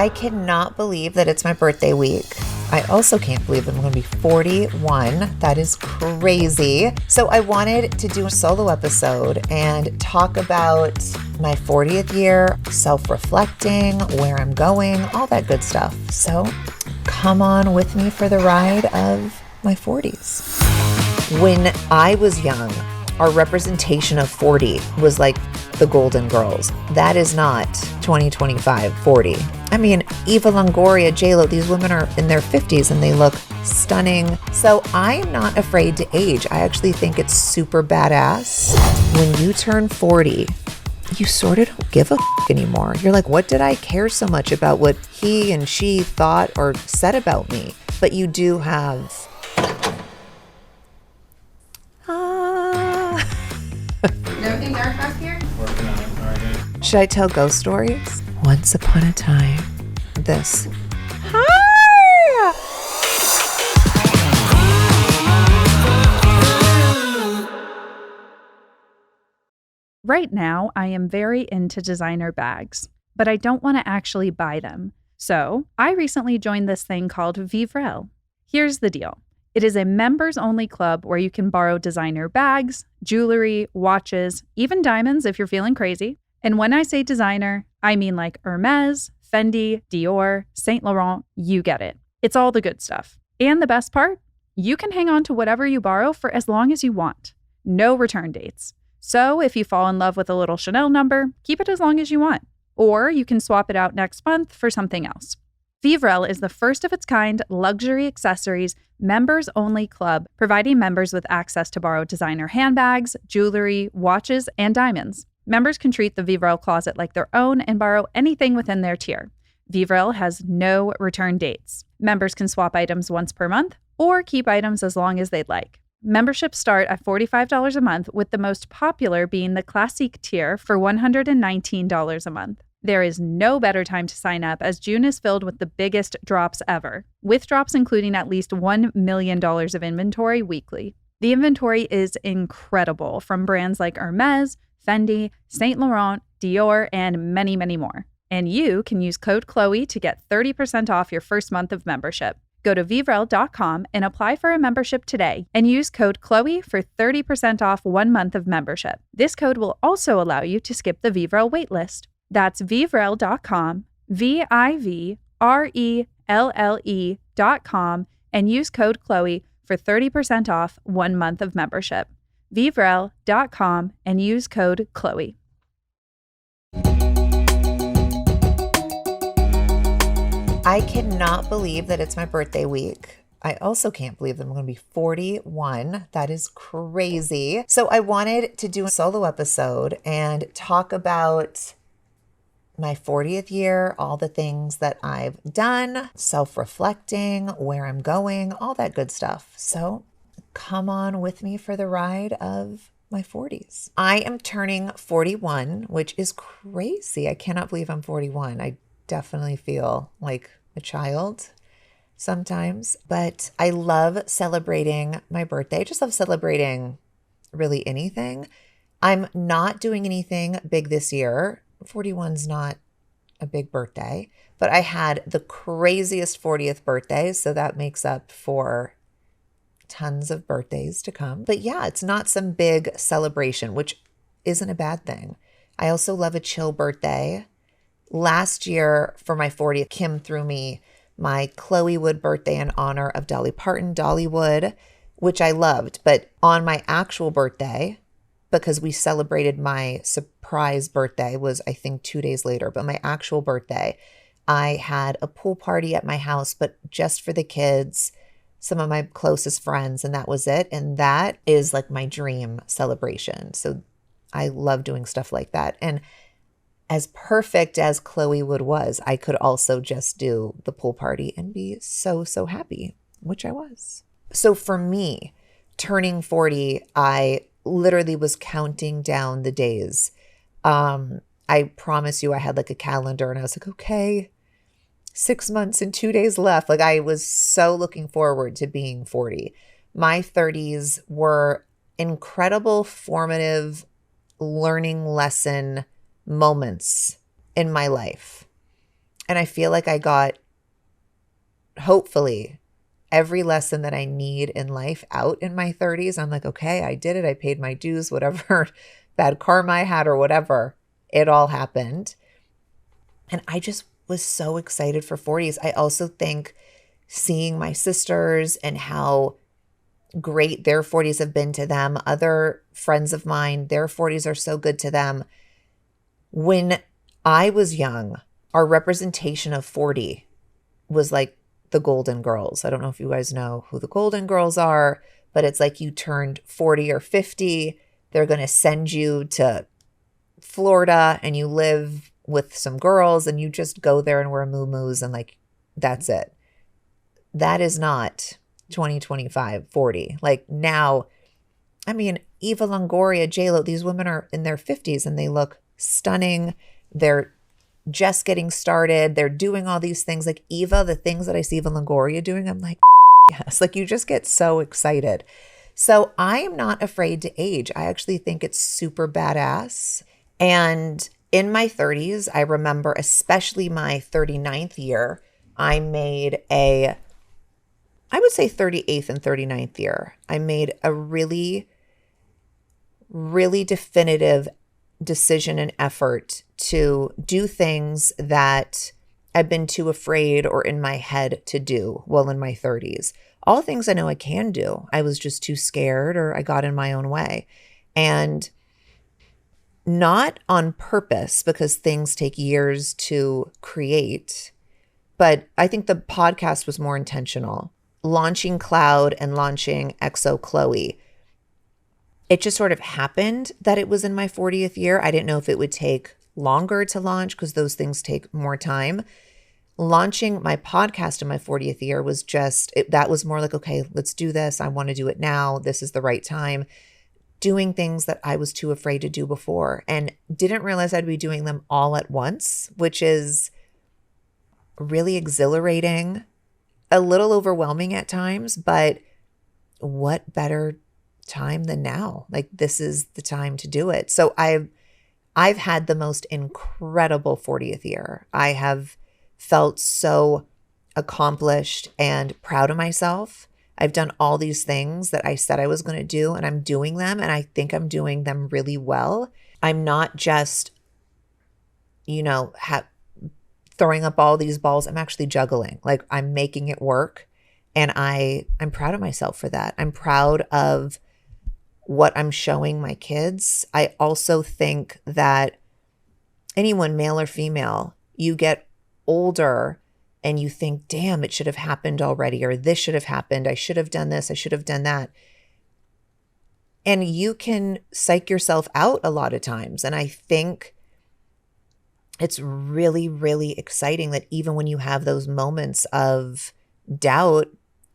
I cannot believe that it's my birthday week. I also can't believe that I'm going to be 41. That is crazy. So I wanted to do a solo episode and talk about my 40th year, self-reflecting, where I'm going, all that good stuff. So come on with me for the ride of my 40s. When I was young, our representation of 40 was like the Golden Girls. That is not 2025 40. I mean, Eva Longoria, JLo, these women are in their 50s and they look stunning. So I am not afraid to age. I actually think it's super badass. When you turn 40, you sort of don't give a anymore. You're like, what did I care so much about what he and she thought or said about me? But you do have... Everything dark back here? Working on it already. Should I tell ghost stories? Once upon a time, this. Hi! Right now, I am very into designer bags, but I don't want to actually buy them. So I recently joined this thing called Vivrel. Here's the deal. It is a members-only club where you can borrow designer bags, jewelry, watches, even diamonds if you're feeling crazy. And when I say designer, I mean like Hermes, Fendi, Dior, Saint Laurent, you get it. It's all the good stuff. And the best part? You can hang on to whatever you borrow for as long as you want. No return dates. So if you fall in love with a little Chanel number, keep it as long as you want. Or you can swap it out next month for something else. Vivrel is the first of its kind luxury accessories members-only club, providing members with access to borrow designer handbags, jewelry, watches, and diamonds. Members can treat the Vivrel closet like their own and borrow anything within their tier. Vivrel has no return dates. Members can swap items once per month or keep items as long as they'd like. Memberships start at $45 a month, with the most popular being the Classique tier for $119 a month. There is no better time to sign up, as June is filled with the biggest drops ever, with drops including at least $1 million of inventory weekly. The inventory is incredible, from brands like Hermes, Fendi, Saint Laurent, Dior, and many, many more. And you can use code Khloe to get 30% off your first month of membership. Go to Vivrel.com and apply for a membership today and use code Khloe for 30% off 1 month of membership. This code will also allow you to skip the Vivrel waitlist. That's Vivrel.com, Vivrelle.com, and use code Khloe for 30% off 1 month of membership. Vivrel.com and use code Khloe. I cannot believe that it's my birthday week. I also can't believe that I'm going to be 41. That is crazy. So I wanted to do a solo episode and talk about my 40th year, all the things that I've done, self-reflecting, where I'm going, all that good stuff. So come on with me for the ride of my 40s. I am turning 41, which is crazy. I cannot believe I'm 41. I definitely feel like a child sometimes, but I love celebrating my birthday. I just love celebrating really anything. I'm not doing anything big this year. 41's not a big birthday, but I had the craziest 40th birthday, so that makes up for tons of birthdays to come. But yeah, it's not some big celebration, which isn't a bad thing. I also love a chill birthday. Last year for my 40th, Kim threw me my Khloé Wood birthday in honor of Dolly Parton, Dollywood, which I loved. But on my actual birthday, because we celebrated my surprise birthday was, I think, 2 days later. But my actual birthday, I had a pool party at my house, but just for the kids, some of my closest friends, and that was it. And that is like my dream celebration. So I love doing stuff like that. And as perfect as Khloé Wood was, I could also just do the pool party and be so, so happy, which I was. So for me, turning 40, I literally was counting down the days. I promise you, I had like a calendar and I was like, okay, 6 months and 2 days left. Like I was so looking forward to being 40. My 30s were incredible, formative, learning lesson moments in my life. And I feel like I got, hopefully, every lesson that I need in life out in my 30s. I'm like, okay, I did it. I paid my dues, whatever bad karma I had or whatever. It all happened. And I just was so excited for 40s. I also think seeing my sisters and how great their 40s have been to them, other friends of mine, their 40s are so good to them. When I was young, our representation of 40 was like the Golden Girls. I don't know if you guys know who the Golden Girls are, but it's like you turned 40 or 50, they're going to send you to Florida and you live with some girls and you just go there and wear muumuus and like, that's it. That is not 2025, 40. Like now, I mean, Eva Longoria, J-Lo, these women are in their 50s and they look stunning. They're just getting started. They're doing all these things. Like Eva, the things that I see Eva Longoria doing, I'm like, yes. Like you just get so excited. So I am not afraid to age. I actually think it's super badass. And in my 30s, I remember, especially my 39th year, I made I would say 38th and 39th year, I made a really, really definitive decision and effort to do things that I've been too afraid or in my head to do while in my 30s. All things I know I can do. I was just too scared or I got in my own way. And not on purpose because things take years to create, but I think the podcast was more intentional. Launching Cloud and launching XO Khloé, it just sort of happened that it was in my 40th year. I didn't know if it would take longer to launch because those things take more time. Launching my podcast in my 40th year was just, that was more like, okay, let's do this. I want to do it now. This is the right time. Doing things that I was too afraid to do before and didn't realize I'd be doing them all at once, which is really exhilarating, a little overwhelming at times, but what better time than now? Like this is the time to do it. So I've had the most incredible 40th year. I have felt so accomplished and proud of myself. I've done all these things that I said I was going to do and I'm doing them and I think I'm doing them really well. I'm not just, throwing up all these balls. I'm actually juggling. Like I'm making it work and I'm proud of myself for that. I'm proud of what I'm showing my kids. I also think that anyone, male or female, you get older and you think, damn, it should have happened already, or this should have happened. I should have done this. I should have done that. And you can psych yourself out a lot of times. And I think it's really, really exciting that even when you have those moments of doubt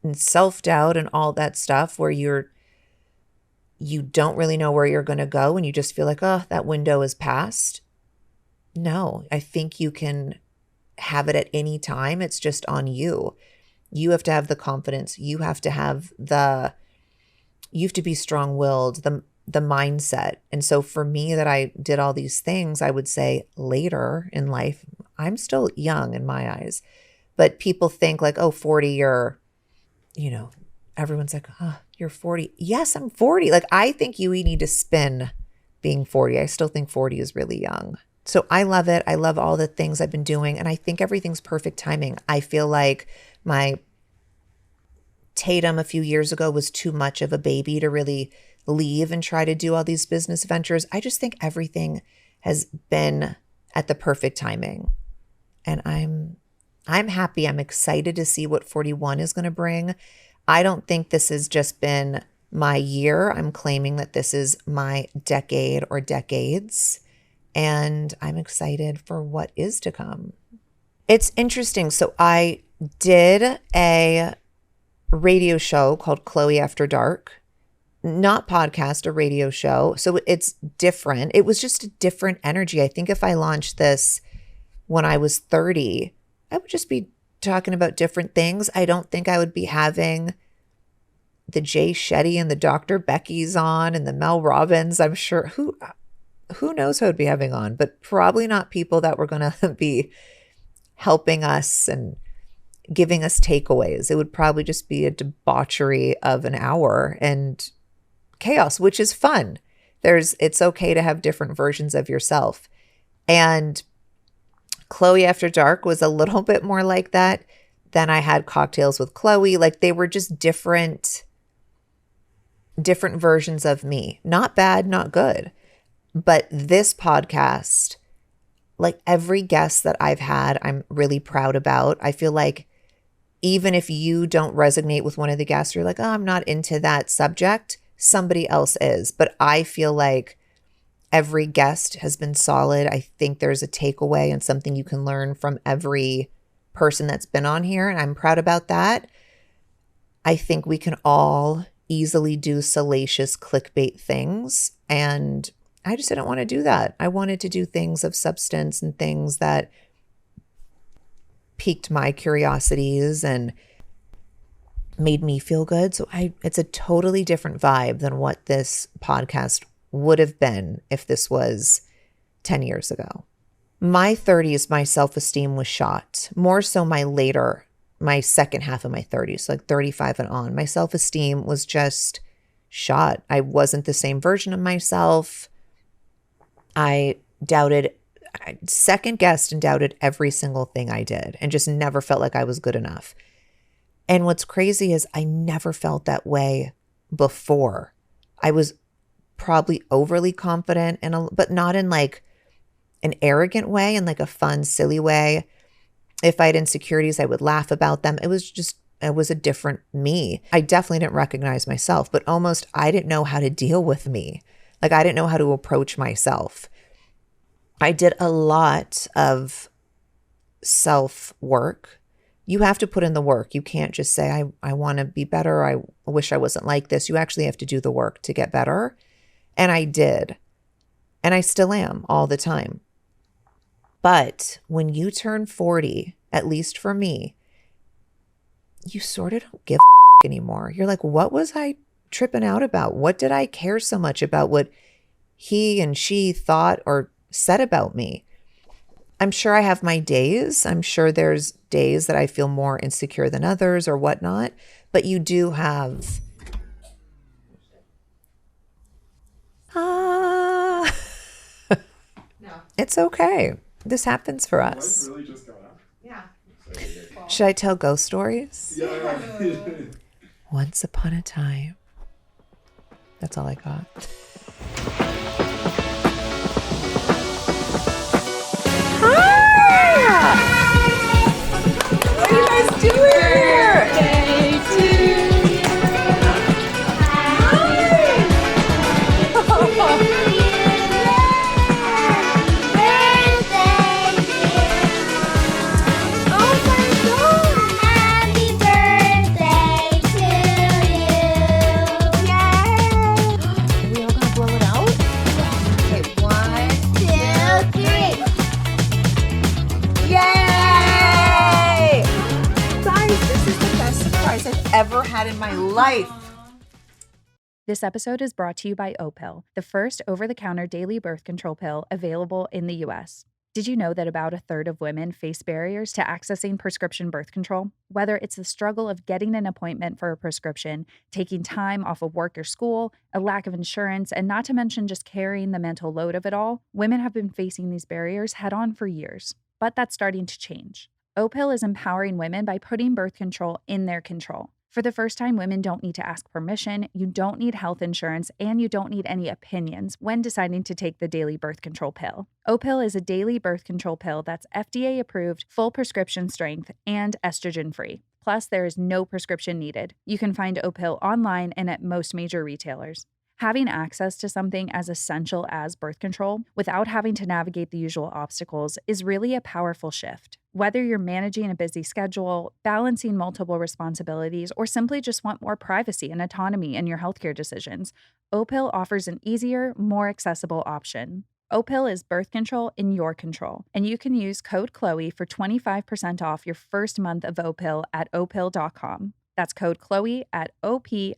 and self-doubt and all that stuff where you don't really know where you're going to go and you just feel like, oh, that window is past. No, I think you can have it at any time. It's just on you. You have to have the confidence. You have to be strong-willed, the mindset. And so for me that I did all these things, I would say later in life, I'm still young in my eyes, but people think like, oh, 40, everyone's like, oh, you're 40. Yes, I'm 40. Like, I think you need to spin being 40. I still think 40 is really young. So I love it. I love all the things I've been doing. And I think everything's perfect timing. I feel like my Tatum a few years ago was too much of a baby to really leave and try to do all these business ventures. I just think everything has been at the perfect timing. And I'm happy. I'm excited to see what 41 is going to bring. I don't think this has just been my year. I'm claiming that this is my decade or decades. And I'm excited for what is to come. It's interesting. So I did a radio show called Khloé After Dark, not podcast, a radio show. So it's different. It was just a different energy. I think if I launched this when I was 30, I would just be talking about different things. I don't think I would be having the Jay Shetty and the Dr. Becky's on and the Mel Robbins. I'm sure who knows who I'd be having on, but probably not people that were going to be helping us and giving us takeaways. It would probably just be a debauchery of an hour and chaos, which is fun. It's okay to have different versions of yourself. And Khloé After Dark was a little bit more like that. Then I had Cocktails with Khloé. Like they were just different versions of me. Not bad, not good. But this podcast, like every guest that I've had, I'm really proud about. I feel like even if you don't resonate with one of the guests, you're like, oh, I'm not into that subject, somebody else is. But I feel like every guest has been solid. I think there's a takeaway and something you can learn from every person that's been on here. And I'm proud about that. I think we can all easily do salacious clickbait things. And I just didn't want to do that. I wanted to do things of substance and things that piqued my curiosities and made me feel good. So it's a totally different vibe than what this podcast would have been if this was 10 years ago. My 30s, my self-esteem was shot. More so my second half of my 30s, like 35 and on. My self-esteem was just shot. I wasn't the same version of myself. I second guessed and doubted every single thing I did and just never felt like I was good enough. And what's crazy is I never felt that way before. I was probably overly confident but not in like an arrogant way, in like a fun, silly way. If I had insecurities, I would laugh about them. It was a different me. I definitely didn't recognize myself, but almost I didn't know how to deal with me. Like I didn't know how to approach myself. I did a lot of self-work. You have to put in the work. You can't just say, I want to be better. I wish I wasn't like this. You actually have to do the work to get better. And I did. And I still am all the time. But when you turn 40, at least for me, you sort of don't give a anymore. You're like, what was I tripping out about? What did I care so much about what he and she thought or said about me? I'm sure I have my days. I'm sure there's days that I feel more insecure than others or whatnot. But you do have... No. It's okay. This happens for us. Really just going up? Yeah. Should I tell ghost stories? Yeah. Once upon a time. That's all I got. What are you guys doing here? Ever had in my life. This episode is brought to you by Opill, the first over-the-counter daily birth control pill available in the U.S. Did you know that about a third of women face barriers to accessing prescription birth control? Whether it's the struggle of getting an appointment for a prescription, taking time off of work or school, a lack of insurance, and not to mention just carrying the mental load of it all, women have been facing these barriers head-on for years. But that's starting to change. Opill is empowering women by putting birth control in their control. For the first time, women don't need to ask permission, you don't need health insurance, and you don't need any opinions when deciding to take the daily birth control pill. Opill is a daily birth control pill that's FDA approved, full prescription strength, and estrogen free. Plus, there is no prescription needed. You can find Opill online and at most major retailers. Having access to something as essential as birth control without having to navigate the usual obstacles is really a powerful shift. Whether you're managing a busy schedule, balancing multiple responsibilities, or simply just want more privacy and autonomy in your healthcare decisions, Opill offers an easier, more accessible option. Opill is birth control in your control, and you can use code Khloe for 25% off your first month of Opill at opill.com. That's code Khloe at OPILL.com.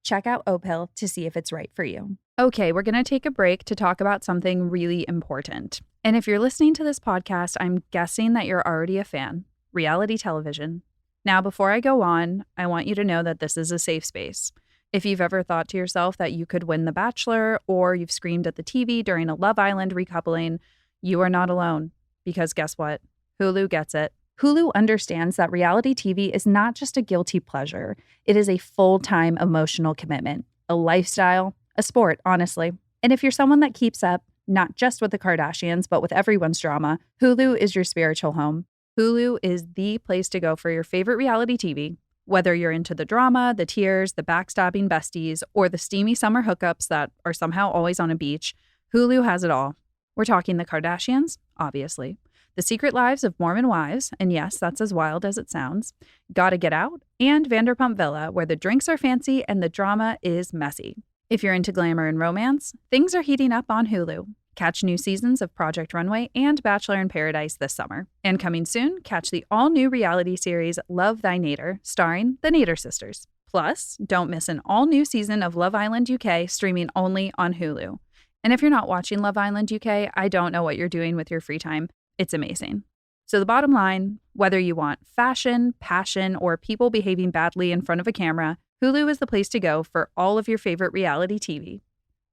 Check out Opill to see if it's right for you. Okay, we're going to take a break to talk about something really important. And if you're listening to this podcast, I'm guessing that you're already a fan. Reality television. Now, before I go on, I want you to know that this is a safe space. If you've ever thought to yourself that you could win The Bachelor, or you've screamed at the TV during a Love Island recoupling, you are not alone. Because guess what? Hulu gets it. Hulu understands that reality TV is not just a guilty pleasure. It is a full-time emotional commitment, a lifestyle, a sport, honestly. And if you're someone that keeps up, not just with the Kardashians, but with everyone's drama, Hulu is your spiritual home. Hulu is the place to go for your favorite reality TV. Whether you're into the drama, the tears, the backstabbing besties, or the steamy summer hookups that are somehow always on a beach, Hulu has it all. We're talking the Kardashians, obviously. The Secret Lives of Mormon Wives, and yes, that's as wild as it sounds, Gotta Get Out, and Vanderpump Villa, where the drinks are fancy and the drama is messy. If you're into glamour and romance, things are heating up on Hulu. Catch new seasons of Project Runway and Bachelor in Paradise this summer. And coming soon, catch the all-new reality series Love Thy Nader, starring the Nader sisters. Plus, don't miss an all-new season of Love Island UK streaming only on Hulu. And if you're not watching Love Island UK, I don't know what you're doing with your free time. It's amazing. So the bottom line, whether you want fashion, passion, or people behaving badly in front of a camera, Hulu is the place to go for all of your favorite reality TV.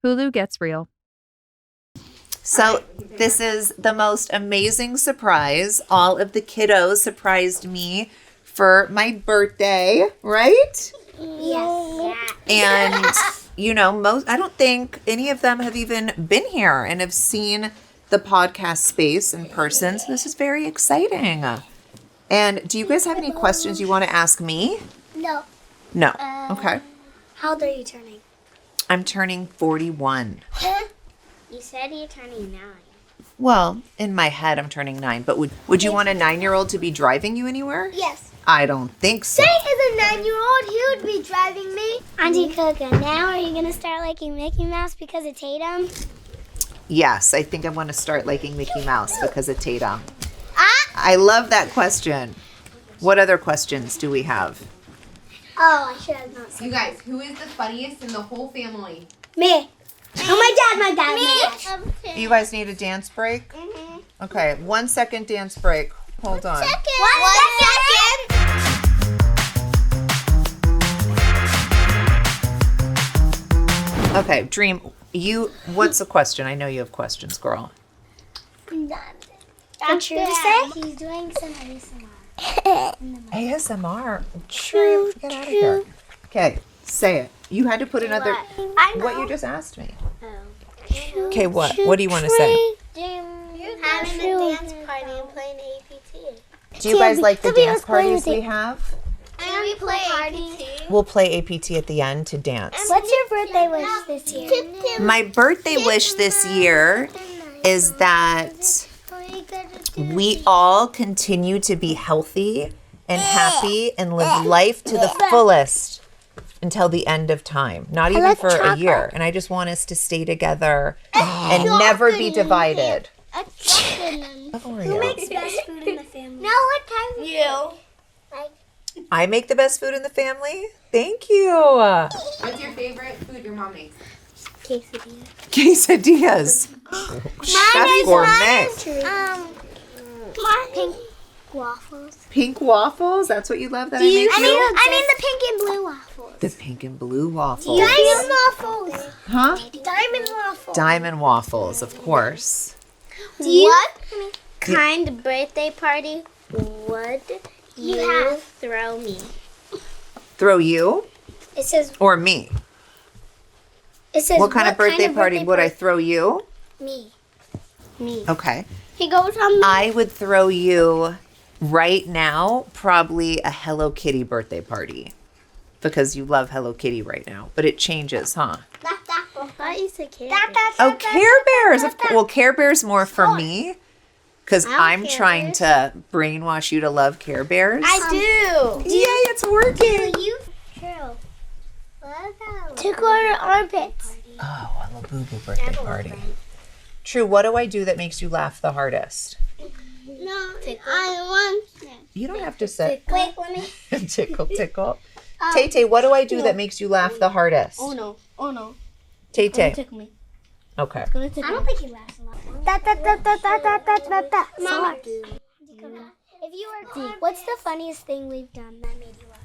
Hulu gets real. So this is the most amazing surprise. All of the kiddos surprised me for my birthday, right? Yes. And, I don't think any of them have even been here and have seen the podcast space in person. So this is very exciting. And do you guys have any questions you want to ask me? No. No. Okay. How old are you turning? I'm turning 41. You said you're turning 9. Well, in my head, I'm turning 9. But would you want a 9-year-old to be driving you anywhere? Yes. I don't think so. Say is a 9-year-old. He would be driving me. Auntie Coca, now are you going to start liking Mickey Mouse because of Tatum? Yes, I think I want to start liking Mickey Mouse because of Tatum. Ah! I love that question. What other questions do we have? Oh, I should have not said You guys, who is the funniest in the whole family? me. Oh, my dad. Me. You guys need a dance break? Mm-hmm. Okay, 1 second dance break. Hold on. 1 second. Okay, Dream, what's the question? I know you have questions, girl. What True say? He's doing some ASMR. ASMR? True, get out of here. Okay, say it. You had to put another... I know. What you just asked me. Oh. Okay, what? What do you want to say? Having a dance party and playing APT. Do you guys like the dance parties we have? And we play APT. We'll play APT at the end to dance. What's your birthday wish this year? My birthday wish this year is that we all continue to be healthy and happy and live life to the fullest until the end of time, not even for a year. And I just want us to stay together and never be divided. Who makes best food in the family? No, what time? You. I make the best food in the family. Thank you. What's your favorite food your mom makes? Quesadillas. Chef gourmet. Pink waffles. Pink waffles? That's what you love that I make you? I mean the pink and blue waffles. The pink and blue waffles. Diamond waffles. Huh? Diamond waffles. Diamond waffles, of course. What kind of birthday party would you throw me? Throw you It says. or me? It says. What kind of birthday party would I throw you? Me. Okay. He goes on. I would throw you right now probably a Hello Kitty birthday party because you love Hello Kitty right now. But it changes, huh? I thought you said Care Oh, Care Bears. Of course. Well, Care Bears more for me because I'm Care trying Bears. to brainwash you to love Care Bears. I do. Yay, it's working. You? True. Tickle our armpits. Oh, a Labubu birthday party. True, what do I do that makes you laugh the hardest? No, I want. You don't have to say Wait, let me. tickle, tickle. Tay-Tay, what do I do that makes you laugh the hardest? Oh no. Tay-Tay. Tickle me. Okay. I don't think he laughs a lot. Mama, if you were, what's the funniest thing we've done that made you laugh?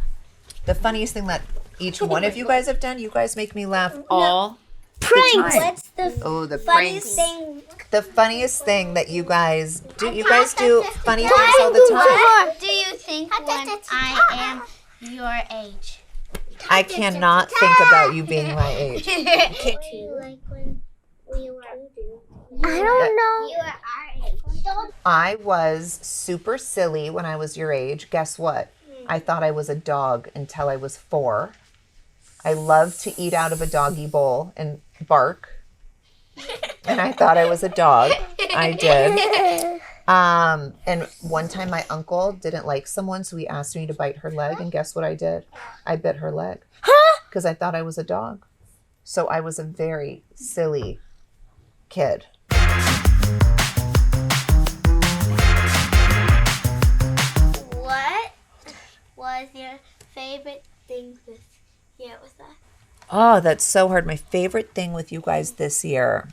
The funniest thing that each one of you guys have done, you guys make me laugh all Pranks. the time. What's the pranks. funniest thing? The funniest thing that you guys do. You guys do funny things all the time. What do you think when I am your age? I cannot think about you being my age. Like when we were. I don't know. You were our age. I was super silly when I was your age. Guess what? I thought I was a dog until I was 4. I loved to eat out of a doggy bowl and bark. And I thought I was a dog. I did. And one time my uncle didn't like someone, so he asked me to bite her leg. And guess what I did? I bit her leg. Because I thought I was a dog. So I was a very silly kid. What was your favorite thing this year with us? Oh, that's so hard. My favorite thing with you guys this year.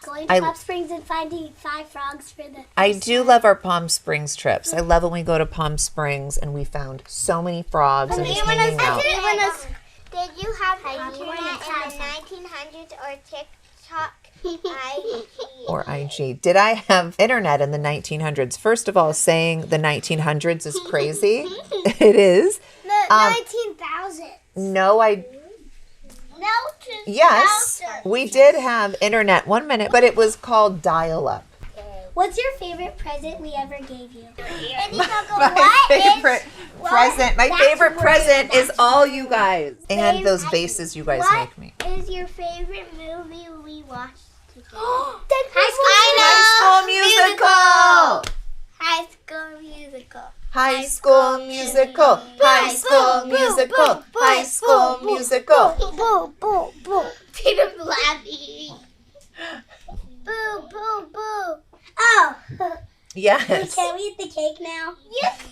Going to Palm Springs and finding 5 frogs for the. I do love our Palm Springs trips. I love when we go to Palm Springs and we found so many frogs and just hanging out. Did you have internet in the 1900s or TikTok? Or IG. Did I have internet in the 1900s? First of all, saying the 1900s is crazy. It is. The 19,000s. No, No, yes, we did have internet 1 minute, but it was called dial-up. What's your favorite present we ever gave you? My favorite present. My favorite present is all you guys. And those vases you guys make me. What is your favorite movie we watched together? High School Musical. High School Musical. High School Musical. High School Musical. High School Musical. Boo, boo, boo. Peter Blabby. Boo, boo, boo. Oh. Yes. Can we eat the cake now? Yes.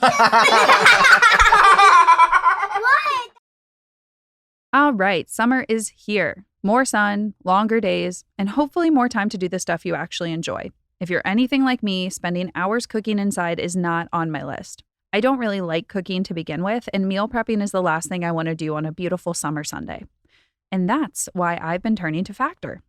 What? All right, summer is here. More sun, longer days, and hopefully more time to do the stuff you actually enjoy. If you're anything like me, spending hours cooking inside is not on my list. I don't really like cooking to begin with, and meal prepping is the last thing I want to do on a beautiful summer Sunday. And that's why I've been turning to Factor.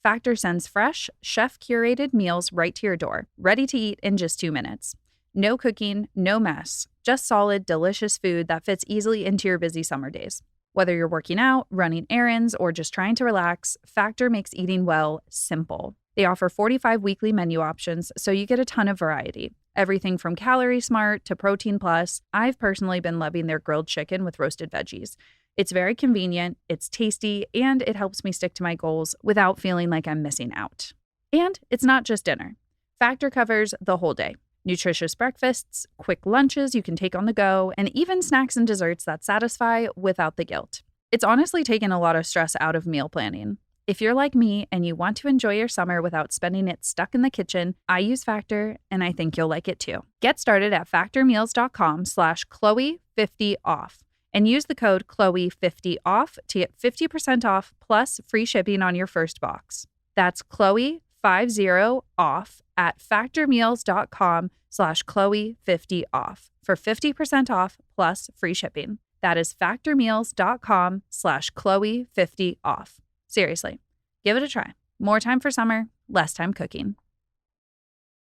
Factor sends fresh, chef-curated meals right to your door, ready to eat in just 2 minutes. No cooking, no mess, just solid, delicious food that fits easily into your busy summer days. Whether you're working out, running errands, or just trying to relax, Factor makes eating well simple. They offer 45 weekly menu options, so you get a ton of variety. Everything from Calorie Smart to Protein Plus. I've personally been loving their grilled chicken with roasted veggies. It's very convenient, it's tasty, and it helps me stick to my goals without feeling like I'm missing out. And it's not just dinner. Factor covers the whole day. Nutritious breakfasts, quick lunches you can take on the go, and even snacks and desserts that satisfy without the guilt. It's honestly taken a lot of stress out of meal planning. If you're like me and you want to enjoy your summer without spending it stuck in the kitchen, I use Factor, and I think you'll like it too. Get started at factormeals.com/Khloe50off and use the code Khloe50off to get 50% off plus free shipping on your first box. That's Khloe50off at factormeals.com/Khloe50off for 50% off plus free shipping. That is factormeals.com/Khloe50off. Seriously, give it a try. More time for summer, less time cooking.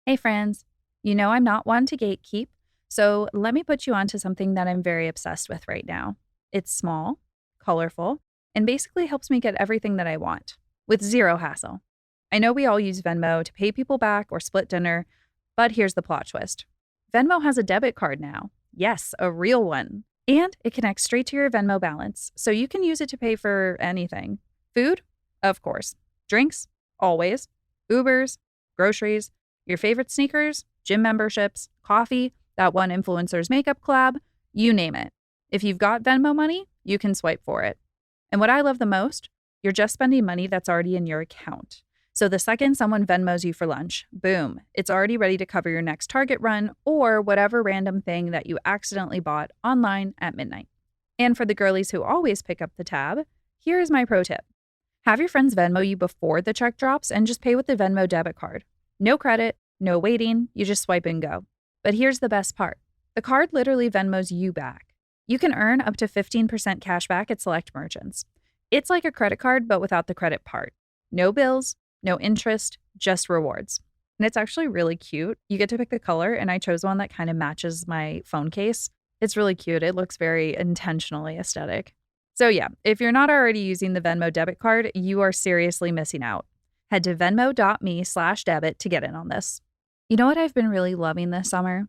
Hey friends, you know I'm not one to gatekeep, so let me put you onto something that I'm very obsessed with right now. It's small, colorful, and basically helps me get everything that I want, with zero hassle. I know we all use Venmo to pay people back or split dinner, but here's the plot twist. Venmo has a debit card now. Yes, a real one. And it connects straight to your Venmo balance, so you can use it to pay for anything. Food? Of course. Drinks? Always. Ubers? Groceries? Your favorite sneakers? Gym memberships? Coffee? That one influencer's makeup collab? You name it. If you've got Venmo money, you can swipe for it. And what I love the most? You're just spending money that's already in your account. So the second someone Venmos you for lunch, boom, it's already ready to cover your next Target run or whatever random thing that you accidentally bought online at midnight. And for the girlies who always pick up the tab, here is my pro tip. Have your friends Venmo you before the check drops and just pay with the Venmo debit card. No credit, no waiting, you just swipe and go. But here's the best part. The card literally Venmos you back. You can earn up to 15% cash back at select merchants. It's like a credit card, but without the credit part. No bills, no interest, just rewards. And it's actually really cute. You get to pick the color, and I chose one that kind of matches my phone case. It's really cute. It looks very intentionally aesthetic. So yeah, if you're not already using the Venmo debit card, you are seriously missing out. Head to venmo.me/debit to get in on this. You know what I've been really loving this summer?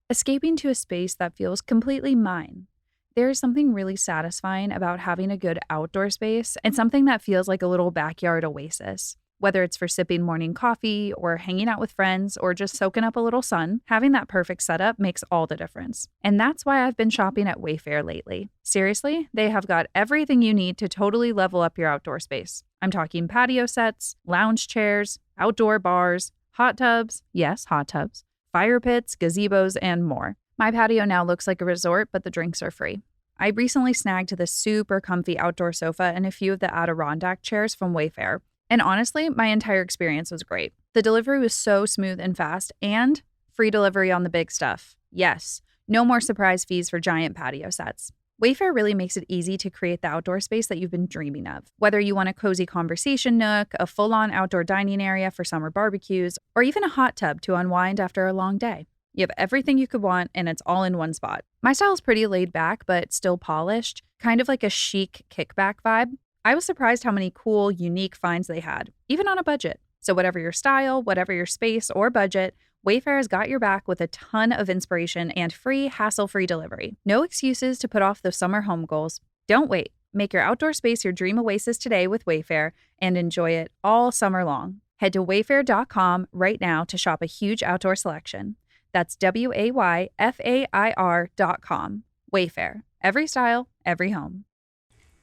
Escaping to a space that feels completely mine. There is something really satisfying about having a good outdoor space and something that feels like a little backyard oasis. Whether it's for sipping morning coffee or hanging out with friends or just soaking up a little sun, having that perfect setup makes all the difference. And that's why I've been shopping at Wayfair lately. Seriously, they have got everything you need to totally level up your outdoor space. I'm talking patio sets, lounge chairs, outdoor bars, hot tubs, yes, hot tubs, fire pits, gazebos, and more. My patio now looks like a resort, but the drinks are free. I recently snagged this super comfy outdoor sofa and a few of the Adirondack chairs from Wayfair. And honestly, my entire experience was great. The delivery was so smooth and fast, and free delivery on the big stuff. Yes, no more surprise fees for giant patio sets. Wayfair really makes it easy to create the outdoor space that you've been dreaming of. Whether you want a cozy conversation nook, a full-on outdoor dining area for summer barbecues, or even a hot tub to unwind after a long day. You have everything you could want, and it's all in one spot. My style is pretty laid back, but still polished, kind of like a chic kickback vibe. I was surprised how many cool, unique finds they had, even on a budget. So whatever your style, whatever your space or budget, Wayfair has got your back with a ton of inspiration and free, hassle-free delivery. No excuses to put off those summer home goals. Don't wait. Make your outdoor space your dream oasis today with Wayfair and enjoy it all summer long. Head to wayfair.com right now to shop a huge outdoor selection. That's WAYFAIR.com. Wayfair. Every style, every home.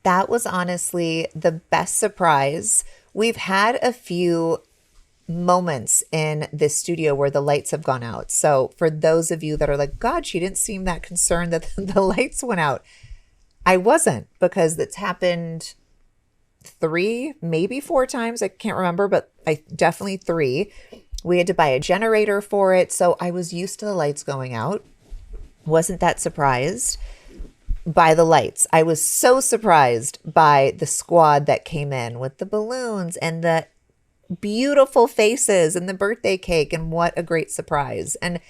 That was honestly the best surprise. We've had a few moments in this studio where the lights have gone out. So for those of you that are like, God, she didn't seem that concerned that the lights went out. I wasn't, because it's happened 3, maybe 4 times. I can't remember, but definitely 3. We had to buy a generator for it. So I was used to the lights going out. Wasn't that surprised by the lights. I was so surprised by the squad that came in with the balloons and the beautiful faces and the birthday cake, and what a great surprise. And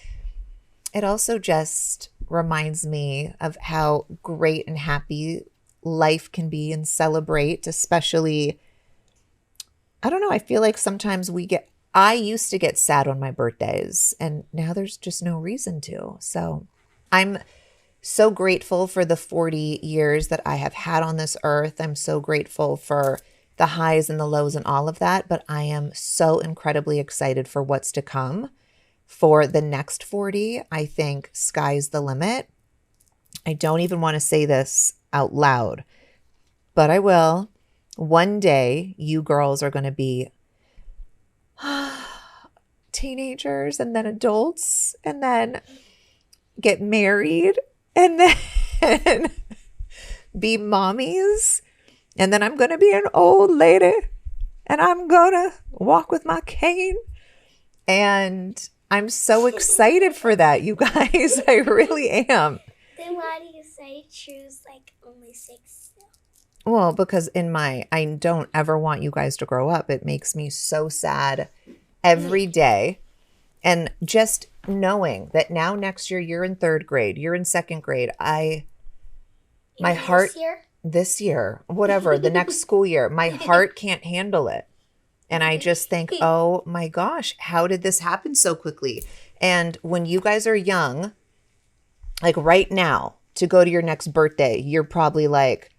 it also just reminds me of how great and happy life can be and celebrate, especially, I don't know, I feel like sometimes I used to get sad on my birthdays, and now there's just no reason to. So I'm so grateful for the 40 years that I have had on this earth. I'm so grateful for the highs and the lows and all of that, but I am so incredibly excited for what's to come for the next 40. I think sky's the limit. I don't even want to say this out loud, but I will. One day, you girls are going to be teenagers and then adults and then get married and then be mommies. And then I'm going to be an old lady and I'm going to walk with my cane. And I'm so excited for that, you guys. I really am. Then why do you say choose like only 6 still? Well, because I don't ever want you guys to grow up. It makes me so sad every day. And just knowing that now next year you're in 3rd grade, you're in 2nd grade. My heart this year, whatever, the next school year, my heart can't handle it. And I just think, oh my gosh, how did this happen so quickly? And when you guys are young, like right now, to go to your next birthday, you're probably like,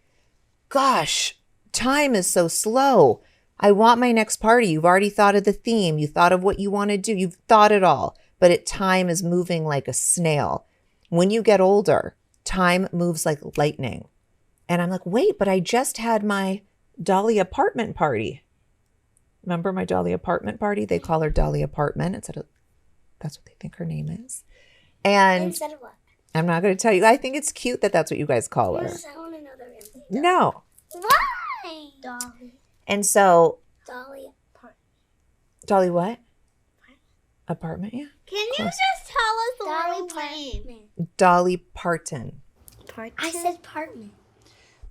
gosh, time is so slow. I want my next party. You've already thought of the theme. You thought of what you want to do. You've thought it all. But time is moving like a snail. When you get older, time moves like lightning. And I'm like, wait, but I just had my Dolly apartment party. Remember my Dolly apartment party? They call her Dolly Apartment. That's what they think her name is. And Instead of what? I'm not going to tell you. I think it's cute that that's what you guys call her. Yes, I want to know the real name. No. Why? Dolly. And so, Dolly apartment. Dolly what? Apartment, yeah. Can you Close. just tell us the Dolly real name? Parton. Dolly Parton. I said Parton.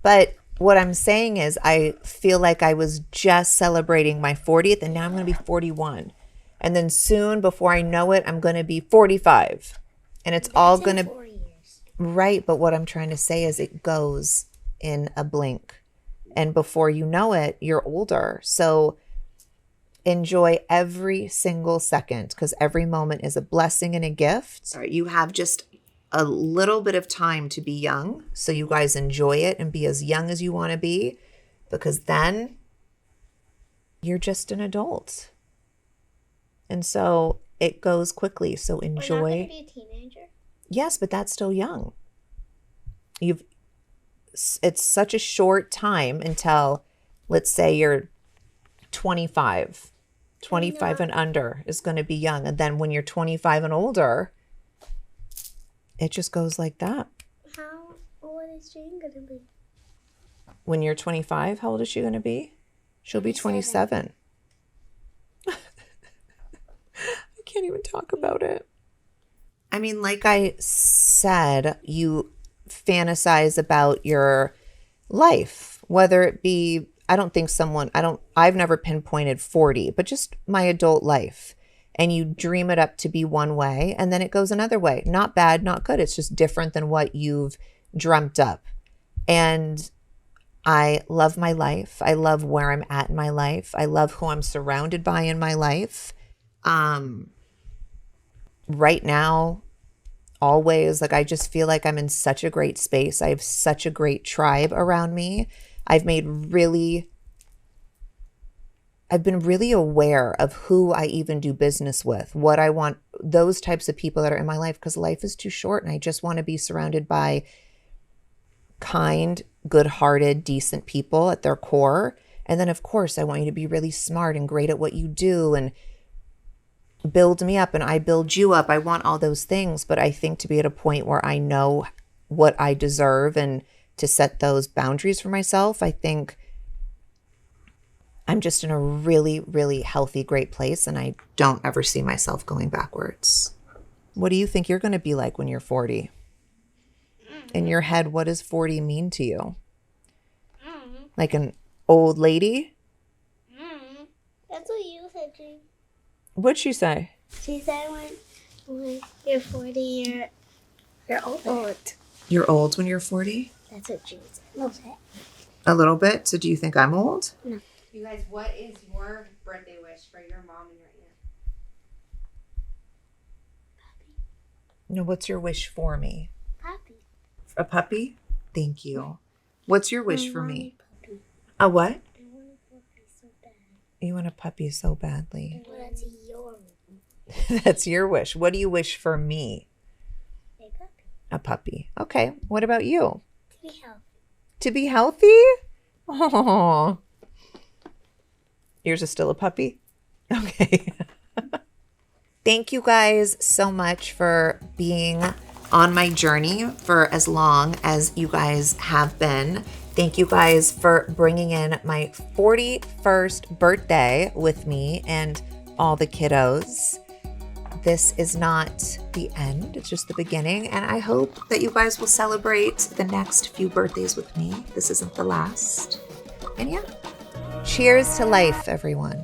But what I'm saying is I feel like I was just celebrating my 40th and now I'm going to be 41. And then soon, before I know it, I'm going to be 45. And it's all going to... 4 years. Right, but what I'm trying to say is it goes in a blink. And before you know it, you're older. So enjoy every single second because every moment is a blessing and a gift. All right, you have just a little bit of time to be young. So you guys enjoy it and be as young as you want to be because then you're just an adult. And so it goes quickly. So enjoy. We're not going to be a teenager? Yes, but that's still young. It's such a short time until, let's say you're 25. 25 and under is going to be young. And then when you're 25 and older, it just goes like that. How old is Jane going to be? When you're 25, how old is she going to be? She'll be 27. I can't even talk about it. I mean, like I said, you fantasize about your life, whether it be, I've never pinpointed 40, but just my adult life. And you dream it up to be one way and then it goes another way. Not bad, not good. It's just different than what you've dreamt up. And I love my life. I love where I'm at in my life. I love who I'm surrounded by in my life. Right now, always, like I just feel like I'm in such a great space. I have such a great tribe around me. I've been really aware of who I even do business with, what I want, those types of people that are in my life, because life is too short and I just want to be surrounded by kind, good-hearted, decent people at their core. And then, of course, I want you to be really smart and great at what you do and build me up and I build you up. I want all those things, but I think to be at a point where I know what I deserve and to set those boundaries for myself, I think I'm just in a really, really healthy, great place and I don't ever see myself going backwards. What do you think you're going to be like when you're 40? In your head, what does 40 mean to you? Like an old lady? That's what you said, Jane. What'd she say? She said when you're 40, you're old. You're old when you're 40? That's what Jane said. No, say it. A little bit? So do you think I'm old? No. You guys, what is your birthday wish for your mom and your aunt? No, what's your wish for me? Puppy. A puppy? Thank you. What's your wish for me? Puppy. A what? I want a puppy so bad. You want a puppy so badly. Well, that's your That's your wish. What do you wish for me? a puppy. A puppy. Okay. What about you? To be healthy. To be healthy? Oh. Yours is still a puppy? Okay. Thank you guys so much for being on my journey for as long as you guys have been. Thank you guys for bringing in my 41st birthday with me and all the kiddos. This is not the end, it's just the beginning. And I hope that you guys will celebrate the next few birthdays with me. This isn't the last. And yeah, cheers to life, everyone.